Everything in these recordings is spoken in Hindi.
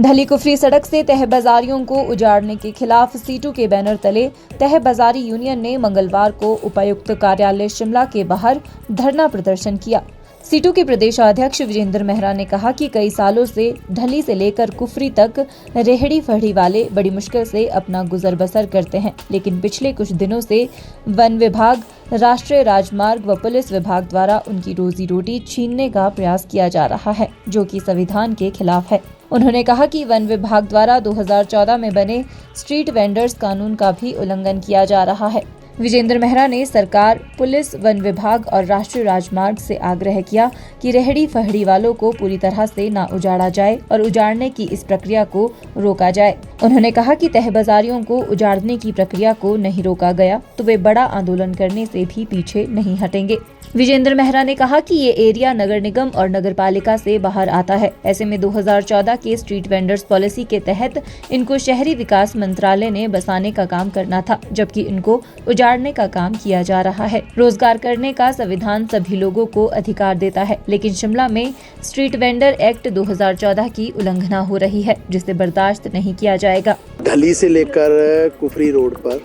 ढली कुफरी सड़क से तह बाजारियों को उजाड़ने के खिलाफ सीटू के बैनर तले तह बाजारी यूनियन ने मंगलवार को उपायुक्त कार्यालय शिमला के बाहर धरना प्रदर्शन किया। सीटू के प्रदेशाध्यक्ष विजेंद्र मेहरा ने कहा कि कई सालों से ढली से लेकर कुफरी तक रेहड़ी फड़ी वाले बड़ी मुश्किल से अपना गुजर बसर करते हैं, लेकिन पिछले कुछ दिनों से वन विभाग, राष्ट्रीय राजमार्ग व पुलिस विभाग द्वारा उनकी रोजी रोटी छीनने का प्रयास किया जा रहा है, जो कि संविधान के खिलाफ है। उन्होंने कहा कि वन विभाग द्वारा 2014 में बने स्ट्रीट वेंडर्स कानून का भी उल्लंघन किया जा रहा है। विजेंद्र मेहरा ने सरकार, पुलिस, वन विभाग और राष्ट्रीय राजमार्ग से आग्रह किया कि रेहड़ी फहड़ी वालों को पूरी तरह से न उजाड़ा जाए और उजाड़ने की इस प्रक्रिया को रोका जाए। उन्होंने कहा कि तह बाजारियों को उजाड़ने की प्रक्रिया को नहीं रोका गया तो वे बड़ा आंदोलन करने से भी पीछे नहीं हटेंगे। विजेंद्र मेहरा ने कहा कि ये एरिया नगर निगम और नगर पालिका से बाहर आता है। ऐसे में 2014 के स्ट्रीट वेंडर्स पॉलिसी के तहत इनको शहरी विकास मंत्रालय ने बसाने का काम करना था, जबकि इनको उजाड़ने का काम किया जा रहा है। रोजगार करने का संविधान सभी लोगों को अधिकार देता है, लेकिन शिमला में स्ट्रीट वेंडर एक्ट 2014 की उल्लंघना हो रही है, जिसे बर्दाश्त नहीं किया जाएगा। ढली से लेकर कुफरी रोड पर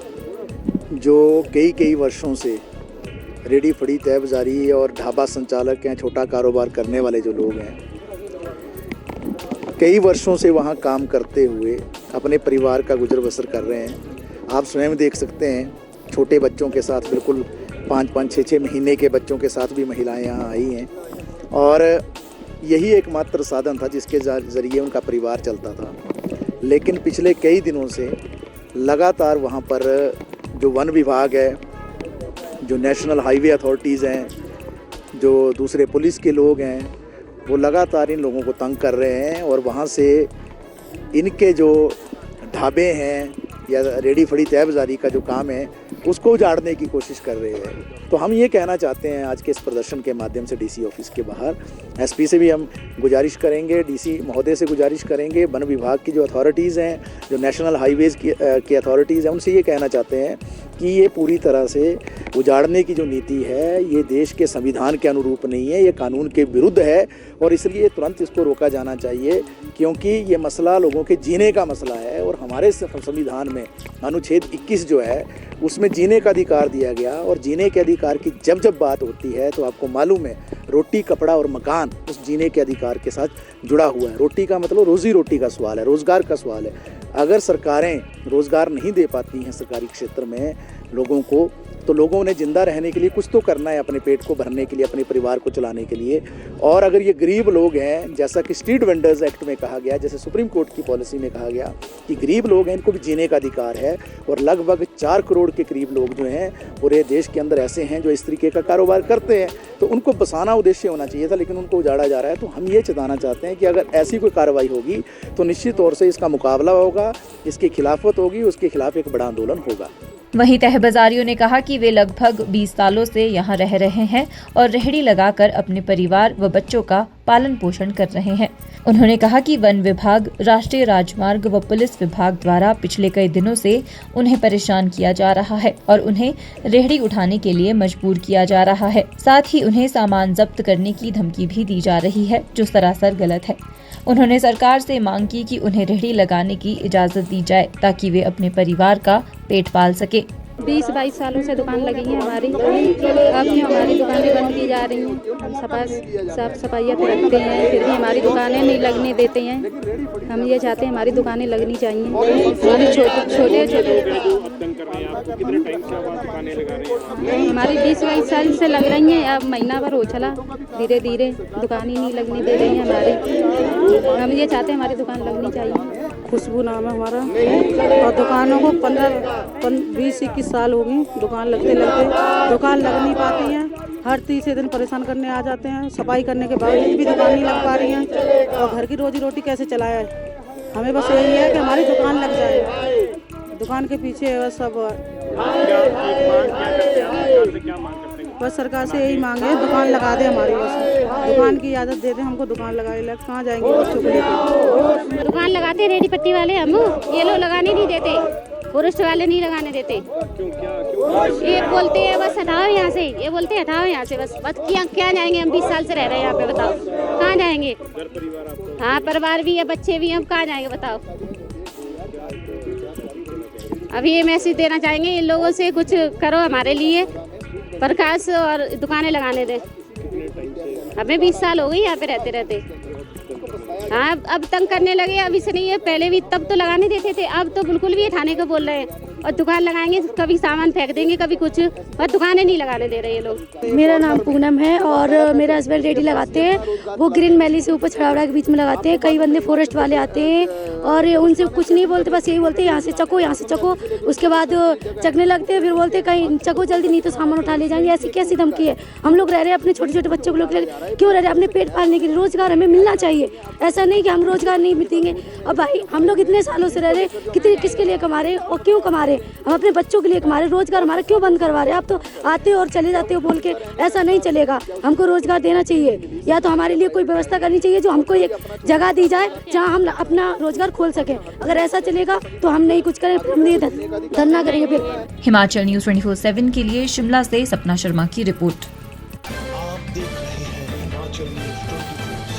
जो कई वर्षों से रेडी फड़ी तय बाजारी और ढाबा संचालक हैं, छोटा कारोबार करने वाले जो लोग हैं, कई वर्षों से वहाँ काम करते हुए अपने परिवार का गुजर बसर कर रहे हैं। आप स्वयं देख सकते हैं, छोटे बच्चों के साथ, बिल्कुल 5-5, 6-6 महीने के बच्चों के साथ भी महिलाएं यहाँ आई हैं और यही एकमात्र साधन था जिसके ज़रिए उनका परिवार चलता था। लेकिन पिछले कई दिनों से लगातार वहाँ पर जो वन विभाग है, जो नेशनल हाईवे अथॉरिटीज़ हैं, जो दूसरे पुलिस के लोग हैं, वो लगातार इन लोगों को तंग कर रहे हैं और वहाँ से इनके जो ढाबे हैं या रेडी फड़ी तय बाजारी का जो काम है उसको उजाड़ने की कोशिश कर रहे हैं। तो हम ये कहना चाहते हैं आज के इस प्रदर्शन के माध्यम से डीसी ऑफिस के बाहर, एसपी से भी हम गुजारिश करेंगे, डीसी महोदय से गुजारिश करेंगे, वन विभाग की जो अथॉरिटीज़ हैं, जो नेशनल हाईवेज़ की अथॉरिटीज़ हैं, उनसे ये कहना चाहते हैं कि ये पूरी तरह से उजाड़ने की जो नीति है ये देश के संविधान के अनुरूप नहीं है, ये कानून के विरुद्ध है और इसलिए तुरंत इसको रोका जाना चाहिए, क्योंकि ये मसला लोगों के जीने का मसला है और हमारे संविधान में अनुच्छेद 21 जो है उसमें जीने का अधिकार दिया गया और जीने के अधिकार की जब बात होती है तो आपको मालूम है रोटी, कपड़ा और मकान उस जीने के अधिकार के साथ जुड़ा हुआ है। रोटी का मतलब रोजी रोटी का सवाल है, रोज़गार का सवाल है। अगर सरकारें रोज़गार नहीं दे पाती हैं सरकारी क्षेत्र में लोगों को, तो लोगों ने ज़िंदा रहने के लिए कुछ तो करना है, अपने पेट को भरने के लिए, अपने परिवार को चलाने के लिए। और अगर ये गरीब लोग हैं, जैसा कि स्ट्रीट वेंडर्स एक्ट में कहा गया, जैसे सुप्रीम कोर्ट की पॉलिसी में कहा गया कि गरीब लोग हैं, इनको भी जीने का अधिकार है और लगभग 4 करोड़ के करीब लोग जो हैं पूरे देश के अंदर ऐसे हैं जो इस तरीके का कारोबार करते हैं, तो उनको बसाना उद्देश्य होना चाहिए था, लेकिन उनको उजाड़ा जा रहा है। तो हम ये चेताना चाहते हैं कि अगर ऐसी कोई कार्रवाई होगी तो निश्चित तौर से इसका मुकाबला होगा, इसकी खिलाफत होगी, उसके खिलाफ एक बड़ा आंदोलन होगा। वहीं तह बाजारियों ने कहा कि वे लगभग 20 सालों से यहाँ रह रहे हैं और रेहड़ी लगाकर अपने परिवार व बच्चों का पालन पोषण कर रहे हैं। उन्होंने कहा कि वन विभाग, राष्ट्रीय राजमार्ग व पुलिस विभाग द्वारा पिछले कई दिनों से उन्हें परेशान किया जा रहा है और उन्हें रेहड़ी उठाने के लिए मजबूर किया जा रहा है। साथ ही उन्हें सामान जब्त करने की धमकी भी दी जा रही है, जो सरासर गलत है। उन्होंने सरकार से मांग की कि उन्हें रेहड़ी लगाने की इजाजत दी जाए ताकि वे अपने परिवार का पेट पाल सके। 20-22 सालों से दुकान लगी है हमारी, अब भी हमारी दुकानें बंद की जा रही हैं। हम साफ सफाइयाँ रखते हैं, फिर भी हमारी दुकानें नहीं लगने देते हैं। हम ये चाहते हैं हमारी दुकानें लगनी चाहिए। हमारी छोटे हमारी 20-22 साल से लग रही हैं, अब महीना भर हो चला, धीरे धीरे दुकान ही नहीं लगने दे रही है हमारी। हम ये चाहते हैं हमारी दुकान लगनी चाहिए। खुशबू नाम है हमारा और दुकानों को 20-21 साल हो गई दुकान लगते दुकान लग नहीं पाती हैं। हर तीसरे दिन परेशान करने आ जाते हैं। सफाई करने के बावजूद भी दुकान नहीं लग पा रही हैं और घर की रोजी रोटी कैसे चलाया है। हमें बस यही है कि हमारी दुकान लग जाए। दुकान के पीछे बस सब बस सरकार से यही मांगे, दुकान लगा दे हमारी, बस दुकान की इजाज़त दे दे हमको, दुकान लगाए लग कहाँ जाएंगे बच्चों को लेकर। दुकान लगाते रेडी पट्टी वाले, हम ये लोग लगाने नहीं देते, पुरुष वाले नहीं लगाने देते। ये बोलते हैं बस हटाओ यहाँ से, ये बोलते हैं हटाओ यहाँ से, बस क्या जाएंगे हम 20 साल से रह रहे हैं यहाँ पे, बताओ कहाँ जाएंगे। हाँ, परिवार भी है, बच्चे भी हैं, हम कहाँ जाएंगे बताओ। अभी ये मैसेज देना चाहेंगे इन लोगों से, कुछ करो हमारे लिए, प्रकाश और दुकानें लगाने दें। हमें 20 साल हो गई यहाँ पे रहते रहते। हाँ, अब तंग करने लगे, अभी से नहीं है, पहले भी तब तो लगाने देते थे, अब तो बिल्कुल भी हटाने को बोल रहे हैं। और दुकान लगाएंगे, कभी सामान फेंक देंगे, कभी कुछ, और दुकानें नहीं लगाने दे रहे ये लोग। मेरा नाम पूनम है और मेरा हस्बैंड रेडी लगाते हैं। वो ग्रीन वैली से ऊपर छड़ावड़ा के बीच में लगाते हैं। कई बंदे फॉरेस्ट वाले आते हैं और उनसे कुछ नहीं बोलते, बस यही बोलते हैं यहाँ से चको, यहाँ से चको। उसके बाद चकने लगते हैं, फिर बोलते हैं कहीं चको जल्दी, नहीं तो सामान उठा ले जाएंगे। ऐसी कैसी धमकी है? हम लोग रह रहे हैं अपने छोटे छोटे बच्चों को क्यों रह रहे हैं? अपने पेट पालने के लिए रोजगार हमें मिलना चाहिए। ऐसा नहीं कि हम रोजगार नहीं मिलेंगे। और भाई हम लोग इतने सालों से रह रहे, कितने किसके लिए कमा रहे और क्यों कमा रहे? हम अपने बच्चों के लिए कमा रहे, रोजगार हमारा क्यों बंद करवा रहे? आप तो आते हो और चले जाते हो बोल के, ऐसा नहीं चलेगा। हमको रोजगार देना चाहिए, या तो हमारे लिए कोई व्यवस्था करनी चाहिए जो हमको एक जगह दी जाए जहाँ हम अपना रोजगार खोल सकें। अगर ऐसा चलेगा तो हम नहीं कुछ करें, हम ये धरना करेंगे फिर। हिमाचल न्यूज़ 24/7 के लिए शिमला से सपना शर्मा की रिपोर्ट। आप देख रहे हैं हिमाचल न्यूज़ 24।